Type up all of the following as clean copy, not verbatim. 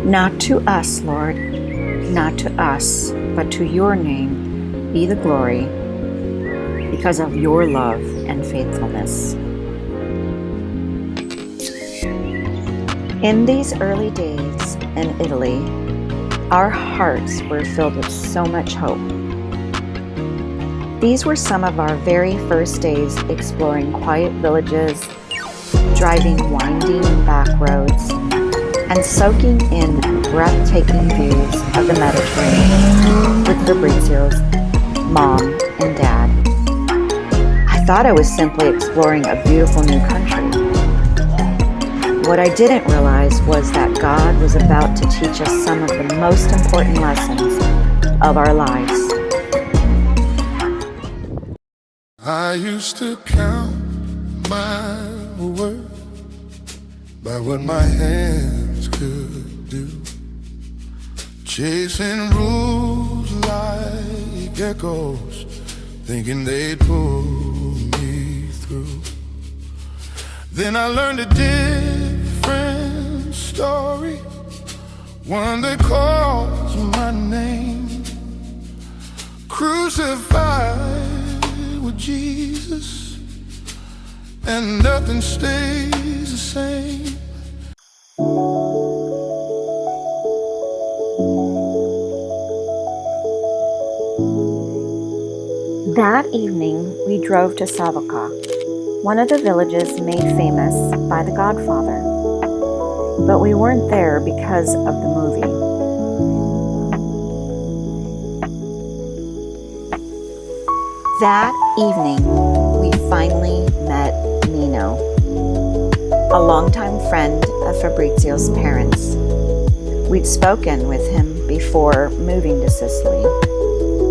Not to us, Lord, not to us, but to your name be the glory because of your love and faithfulness. In these early days in Italy, our hearts were filled with so much hope. These were some of our very first days exploring quiet villages, driving winding back roads, and soaking in breathtaking views of the Mediterranean with Fabrizio's mom and dad. I thought I was simply exploring a beautiful new country. What I didn't realize was that God was about to teach us some of the most important lessons of our lives. I used to count my worth by what my hands could do, chasing rules like echoes, thinking they'd pull me through. Then I learned a different story, one that calls my name, crucified with Jesus, and nothing stays the same. That evening, we drove to Savoca, one of the villages made famous by The Godfather. But we weren't there because of the movie. That evening, we finally met Nino, a longtime friend of Fabrizio's parents. We'd spoken with him before moving to Sicily,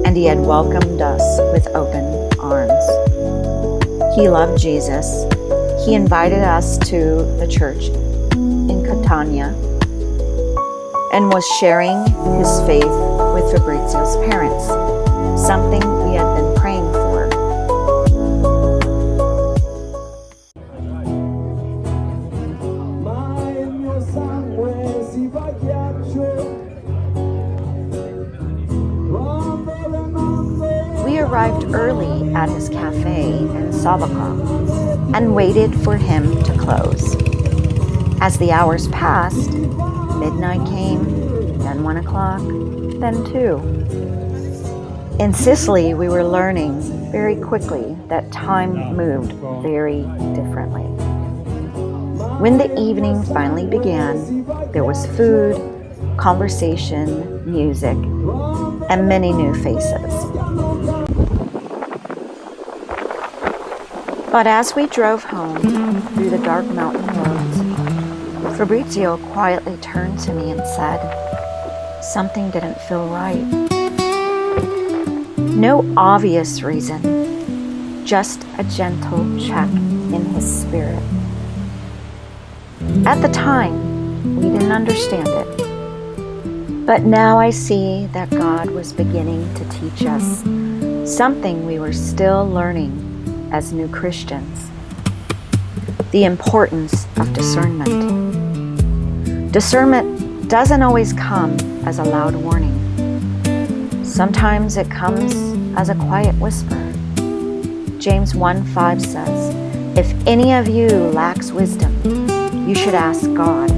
and he had welcomed us with open arms. He loved Jesus. He invited us to the church in Catania and was sharing his faith with Fabrizio's parents, something we had been praying for. We arrived early at his cafe in Savoca and waited for him to close. As the hours passed, midnight came, then 1 o'clock, then 2. In Sicily, we were learning very quickly that time moved very differently. When the evening finally began, there was food, conversation, music, and many new faces. But as we drove home through the dark mountain roads, Fabrizio quietly turned to me and said, something didn't feel right. No obvious reason, just a gentle check in his spirit. At the time, we didn't understand it. But now I see that God was beginning to teach us something we were still learning as new Christians: the importance of discernment. Discernment doesn't always come as a loud warning. Sometimes it comes as a quiet whisper. James 1:5 says, "If any of you lacks wisdom, you should ask God,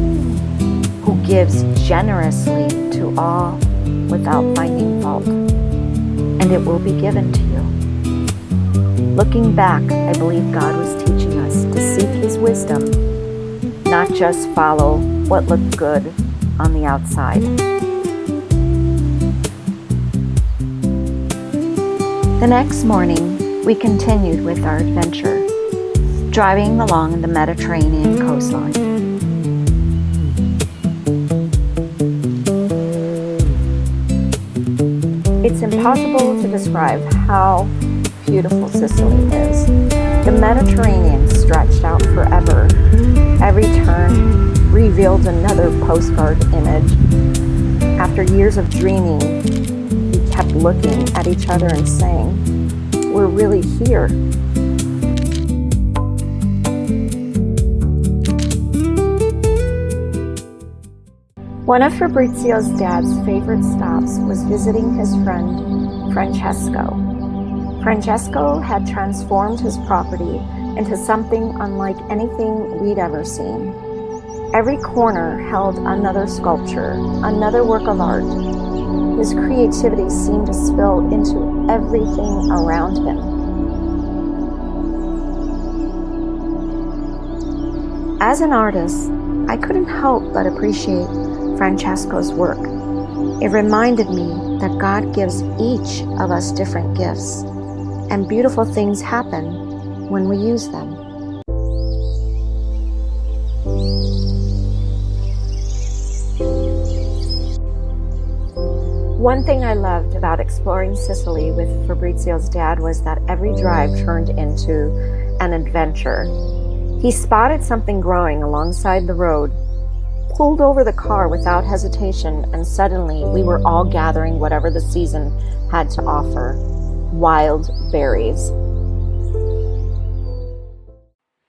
who gives generously to all without finding fault, and it will be given to you." Looking back, I believe God was teaching us to seek His wisdom, not just follow what looked good on the outside. The next morning, we continued with our adventure, driving along the Mediterranean coastline. It's impossible to describe how beautiful Sicily is. The Mediterranean stretched out forever. Every turn revealed another postcard image. After years of dreaming, we kept looking at each other and saying, "We're really here." One of Fabrizio's dad's favorite stops was visiting his friend Francesco. Francesco had transformed his property into something unlike anything we'd ever seen. Every corner held another sculpture, another work of art. His creativity seemed to spill into everything around him. As an artist, I couldn't help but appreciate Francesco's work. It reminded me that God gives each of us different gifts, and beautiful things happen when we use them. One thing I loved about exploring Sicily with Fabrizio's dad was that every drive turned into an adventure. He spotted something growing alongside the road, pulled over the car without hesitation, and suddenly we were all gathering whatever the season had to offer. Wild berries.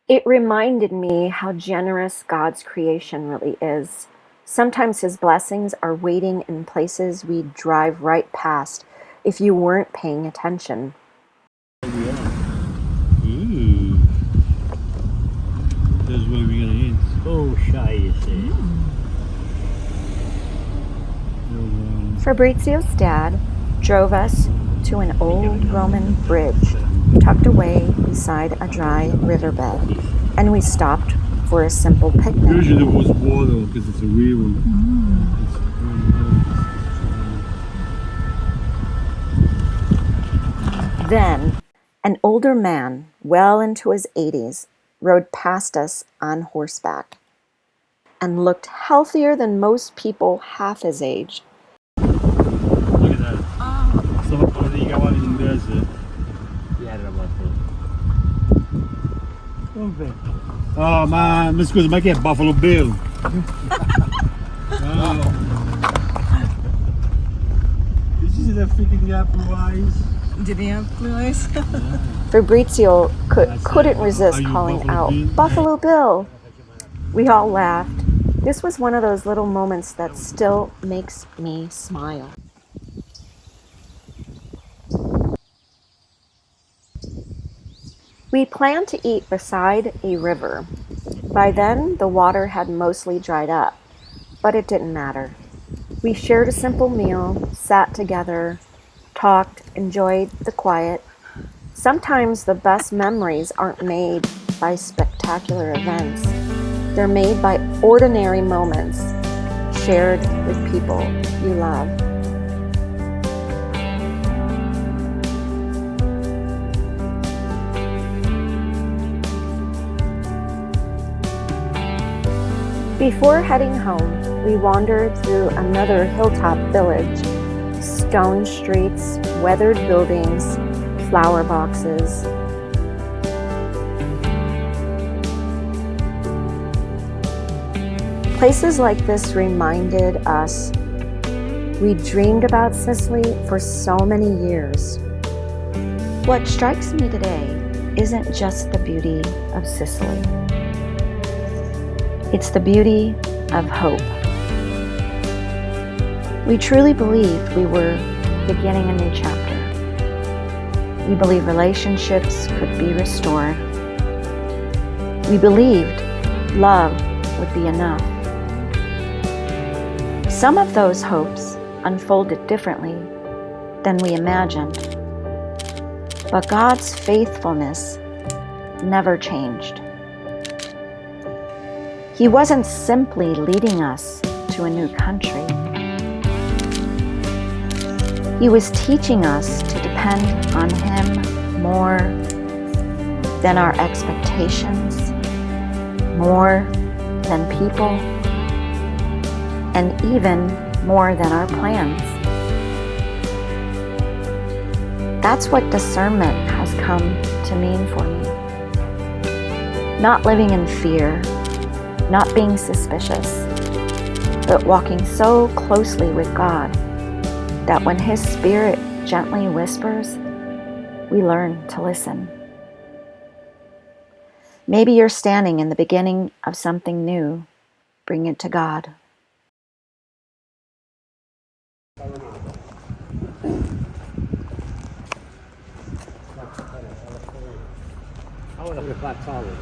It reminded me how generous God's creation really is. Sometimes His blessings are waiting in places we'd drive right past if you weren't paying attention. Ooh. That's where we're gonna end. So shy, you say. Fabrizio's dad drove us to an old Roman bridge tucked away beside a dry riverbed, and we stopped for a simple picnic. Usually there was water because it's a river. Then, an older man, well into his 80s, rode past us on horseback and looked healthier than most people half his age. Look at that. Stava parlando di cavalli in inglese. Oh, ma scusa, ma che è Buffalo Bill? Oh. Did you see that freaking apple eyes? Did he have blue eyes? Fabrizio couldn't resist calling out, "Buffalo Bill!" We all laughed. This was one of those little moments that still makes me smile. We planned to eat beside a river. By then, the water had mostly dried up, but it didn't matter. We shared a simple meal, sat together, talked, enjoyed the quiet. Sometimes the best memories aren't made by spectacular events. They're made by ordinary moments shared with people you love. Before heading home, we wandered through another hilltop village. Stone streets, weathered buildings, flower boxes. Places like this reminded us we dreamed about Sicily for so many years. What strikes me today isn't just the beauty of Sicily. It's the beauty of hope. We truly believed we were beginning a new chapter. We believed relationships could be restored. We believed love would be enough. Some of those hopes unfolded differently than we imagined, but God's faithfulness never changed. He wasn't simply leading us to a new country. He was teaching us to depend on Him more than our expectations, more than people, and even more than our plans. That's what discernment has come to mean for me. Not living in fear, not being suspicious, but walking so closely with God that when His Spirit gently whispers, we learn to listen. Maybe you're standing in the beginning of something new. Bring it to God. I would have thought taller.